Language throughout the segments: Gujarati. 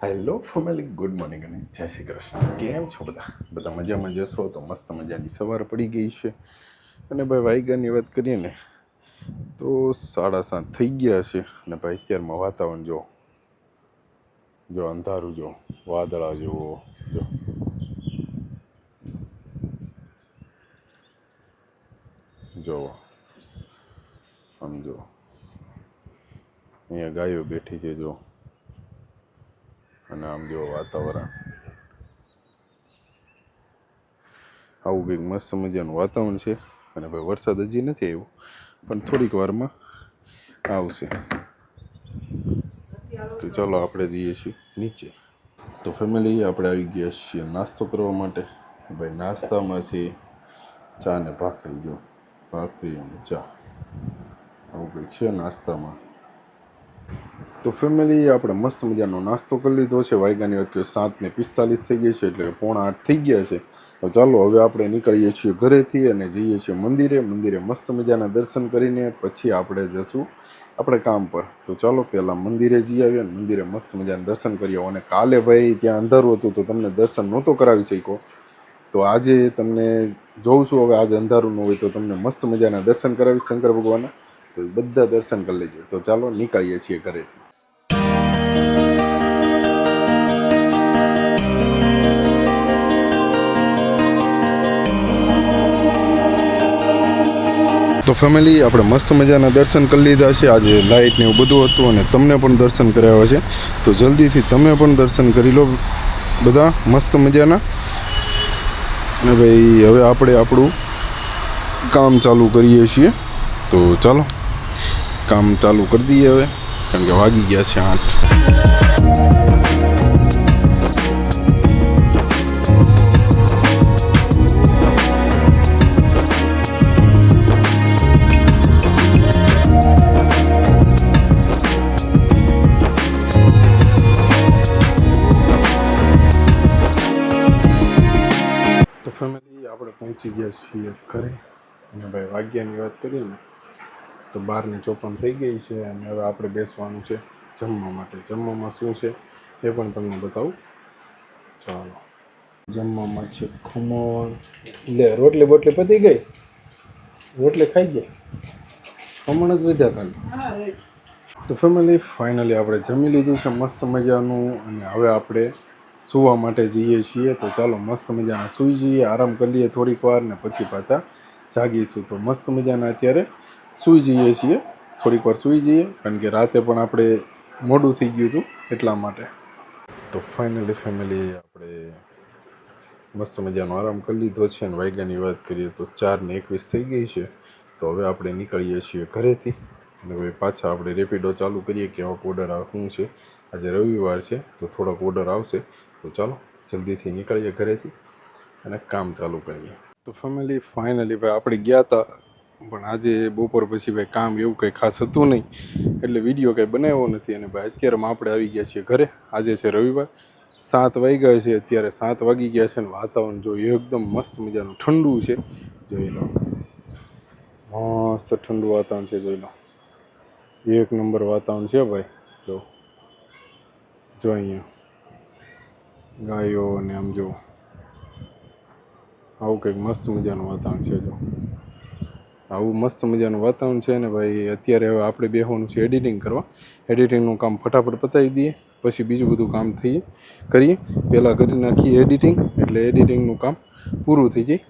હેલો ફેમિલી, ગુડ મોર્નિંગ અને જય શ્રી કૃષ્ણ. કેમ છો બધા મજામાં જશો તો મસ્ત મજાની સવાર પડી ગઈ છે. અને ભાઈ વાગ્યાની વાત કરીએ ને તો 7:30 થઈ ગયા છે. અને ભાઈ અત્યારમાં વાતાવરણ જો અંધારું, જો વાદળા જુઓ, જો સમજો અહીંયા ગાયો બેઠી છે જો. અને આમ જો વાતાવરણ આવું કંઈક મસ્ત મજાનું વાતાવરણ છે. અને ભાઈ વરસાદ હજી નથી આવ્યો, પણ થોડીક વારમાં આવશે. તો ચાલો આપણે જઈએ છીએ નીચે. તો ફેમિલી, આપણે આવી ગયા છીએ નાસ્તો કરવા માટે. ભાઈ નાસ્તામાં છે ચા ને ભાખરી. જો ભાખરી અને ચા, આવું કંઈક છે નાસ્તામાં. તો ફેમિલી, આપણે મસ્ત મજાનો નાસ્તો કરી લીધો છે. વાગ્યાની વાત 7:45 થઈ ગઈ છે, એટલે 7:45 થઈ ગયા છે. તો ચાલો હવે આપણે નીકળીએ છીએ ઘરેથી અને જઈએ છીએ મંદિરે મસ્ત મજાના દર્શન કરીને પછી આપણે જશું આપણે કામ પર. તો ચાલો પહેલાં મંદિરે જઈ આવીએ અને મંદિરે મસ્ત મજાના દર્શન કરીએ. અને કાલે ભાઈ ત્યાં અંધારું હતું તો તમને દર્શન નહોતો કરાવી શક્યો. તો આજે તમને જોઉં છું, હવે આજે અંધારું ન હોય તો તમને મસ્ત મજાના દર્શન કરાવી શંકર ભગવાનના. તો બધા દર્શન કરી લેજો. તો ચાલો નીકળીએ છીએ ઘરેથી. તો ફેમિલી, આપણે મસ્ત મજાના દર્શન કરી લીધા છે. આજે લાઇટ ને એવું બધું હતું અને તમને પણ દર્શન કરાવ્યા છે. તો જલ્દીથી તમે પણ દર્શન કરી લો બધા મસ્ત મજાના. અને ભાઈ હવે આપણે આપણું કામ ચાલુ કરીએ છીએ. તો ચાલો કામ ચાલુ કરી દઈએ હવે, કારણ કે વાગી ગયા છે 8. તો ફેમિલી, આપણે પહોંચી ગયા છીએ ઘરે. અને ભાઈ વાગ્યાની વાત કરીએ ને તો 12:54 થઈ ગઈ છે. અને હવે આપણે બેસવાનું છે જમવા માટે. જમવામાં શું છે એ પણ તમને બતાવું. ચાલો, જમવામાં છે ખમણ. લે, રોટલી બોટલી પતી ગઈ? રોટલી ખાઈ ગયા? ખમણ જ વધ્યા હતા. તો ફેમિલી, ફાઇનલી આપણે જમી લીધું છે મસ્ત મજાનું. અને હવે આપણે સૂવા માટે જઈએ છીએ. તો ચાલો મસ્ત મજાના સૂઈ જઈએ, આરામ કરી લઈએ થોડીક વાર ને પછી પાછા જાગીશું. તો મસ્ત મજાના અત્યારે સૂઈ જઈએ છીએ, થોડીક વાર સૂઈ જઈએ, કારણ કે રાતે પણ આપણે મોડું થઈ ગયું હતું એટલા માટે. તો ફાઇનલી ફેમિલી, આપણે મસ્ત મજાનો આરામ કરી લીધો છે. અને વાગ્યાની વાત કરીએ તો 4:21 થઈ ગઈ છે. તો હવે આપણે નીકળીએ છીએ ઘરેથી. અને હવે પાછા આપણે રેપિડો ચાલુ કરીએ કે આવો ઓર્ડર શું છે. આજે રવિવાર છે તો થોડોક ઓર્ડર આવશે. તો ચાલો જલ્દીથી નીકળીએ ઘરેથી અને કામ ચાલુ કરીએ. તો ફેમિલી, ફાઇનલી ભાઈ આપણે ગયા હતા, પણ આજે બપોર પછી ભાઈ કામ એવું કંઈ ખાસ હતું નહીં, એટલે વિડીયો કંઈ બનાવ્યો નથી. અને ભાઈ અત્યારમાં આપણે આવી ગયા છીએ ઘરે. આજે છે રવિવાર, 7 વાગ્યા છે. અત્યારે 7 વાગી ગયા છે. અને વાતાવરણ જો એકદમ મસ્ત મજાનું ઠંડુ છે. જોઈ લો, મસ્ત ઠંડુ વાતાવરણ છે. જોઈ લો, એક નંબર વાતાવરણ છે ભાઈ. જો અહીંયા ગાયો અને આમ જો આવું કંઈક મસ્ત મજાનું વાતાવરણ છે. જો આવું મસ્ત મજાનું વાતાવરણ છે ને ભાઈ. અત્યારે હવે આપણે બેસવાનું છે એડિટિંગ કરવા. એડિટિંગનું કામ ફટાફટ પતાવી દઈએ, પછી બીજું બધું કામ કરીએ. પહેલાં કરી નાખીએ એડિટિંગ, એટલે એડિટિંગનું કામ પૂરું થઈ જાય.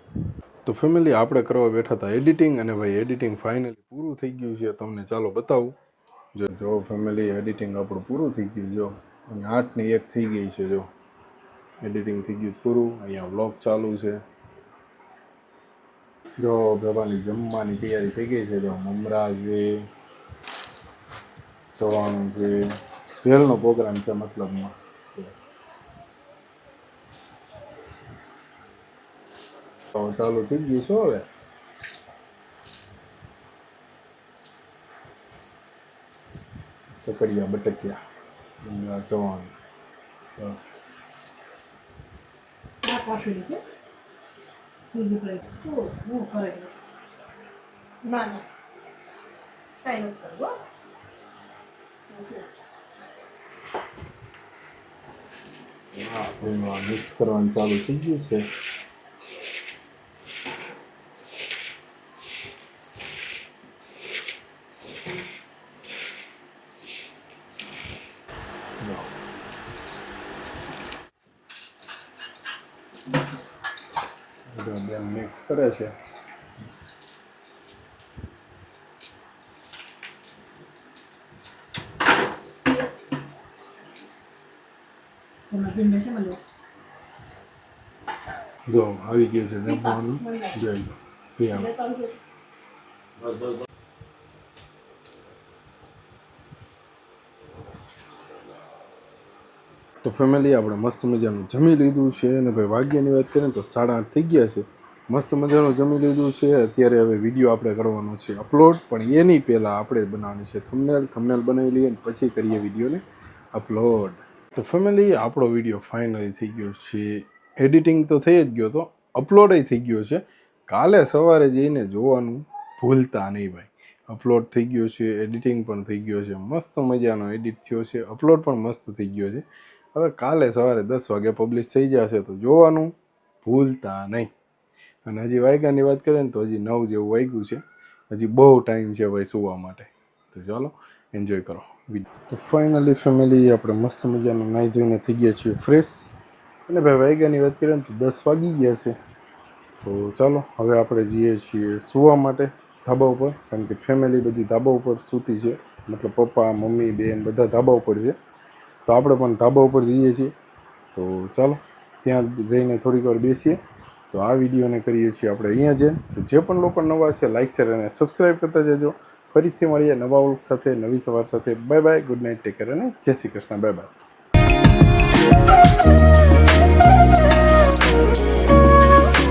તો ફેમિલી, આપણે કરવા બેઠા હતા એડિટિંગ. અને ભાઈ એડિટિંગ ફાઇનલી પૂરું થઈ ગયું છે. તમને ચાલો બતાવું. જો ફેમિલી, એડિટિંગ આપણું પૂરું થઈ ગયું. જો અને 8:01 થઈ ગઈ છે. જો એડિટિંગ થઈ ગયું પૂરું. અહીંયા વ્લોગ ચાલુ છે. જો બાબાની જમવાની તૈયારી થઈ ગઈ છે. જો મમરા છે, ચવાણું છે, ભેળનો પ્રોગ્રામ છે મતલબમાં. તો ચાલુ થઈ ગયું છે હવે. કકડિયા બટકિયા ચવાણું. ના ના, કાંઈ નથી કરવું. હા એમાં મિક્સ કરવાનું ચાલુ થઈ ગયું છે. બેન મિક્સ કરે છે. જો આવી ગયું છે જમવાનું જોઈ લો પીવાનું. તો ફેમિલી આપણે મસ્ત મજાનું જમી લીધું છે અને ભાઈ વાગ્યાની વાત કરીએ ને તો 8:30 થઈ ગયા છે. મસ્ત મજાનું જમી લીધું છે. અત્યારે હવે વિડીયો આપણે કરવાનો છે અપલોડ, પણ એની પહેલાં આપણે બનાવવાની છે થંબનેલ બનાવી લઈએ ને પછી કરીએ વિડીયોને અપલોડ. તો ફેમિલી આપણો વિડીયો ફાઇનલી થઈ ગયો છે. એડિટિંગ તો થઈ જ ગયો તો અપલોડ થઈ ગયો છે. કાલે સવારે જઈને જોવાનું ભૂલતા નહીં ભાઈ. અપલોડ થઈ ગયો છે, એડિટિંગ પણ થઈ ગયો છે, મસ્ત મજાનો એડિટ થયો છે, અપલોડ પણ મસ્ત થઈ ગયો છે. હવે કાલે સવારે 10 વાગે પબ્લિશ થઈ જશે તો જોવાનું ભૂલતા નહીં. અને હજી વાગ્યાની વાત કરીએ ને તો હજી 9 જેવું વાગ્યું છે. હજી બહુ ટાઈમ છે ભાઈ સુવા માટે. તો ચાલો એન્જોય કરો વિડીયો. તો ફાઇનલી ફેમિલી આપણે મસ્ત મજાનું નાહી ધોઈને થઈ ગયા છીએ ફ્રેશ. અને ભાઈ વાગ્યાની વાત કરીએ ને તો 10 વાગી ગયા છે. તો ચાલો હવે આપણે જઈએ છીએ સુવા માટે ધાબા ઉપર, કારણ કે ફેમિલી બધી ધાબા ઉપર સૂતી છે. મતલબ પપ્પા, મમ્મી, બેન બધા ધાબા ઉપર છે. તો આપણે પણ ધાબા ઉપર જઈએ છીએ. તો ચાલો ત્યાં જઈને થોડીક વાર બેસીએ. તો આ વિડીયોને કરીએ છીએ આપણે અહીંયા જ. તો જે પણ લોકો નવા છે લાઇક, શેર અને સબસ્ક્રાઈબ કરતા જજો. ફરીથી મળીએ નવા વ્લોગ સાથે, નવી સવાર સાથે. Bye bye, good night, take care અને જય શ્રી કૃષ્ણ. Bye bye.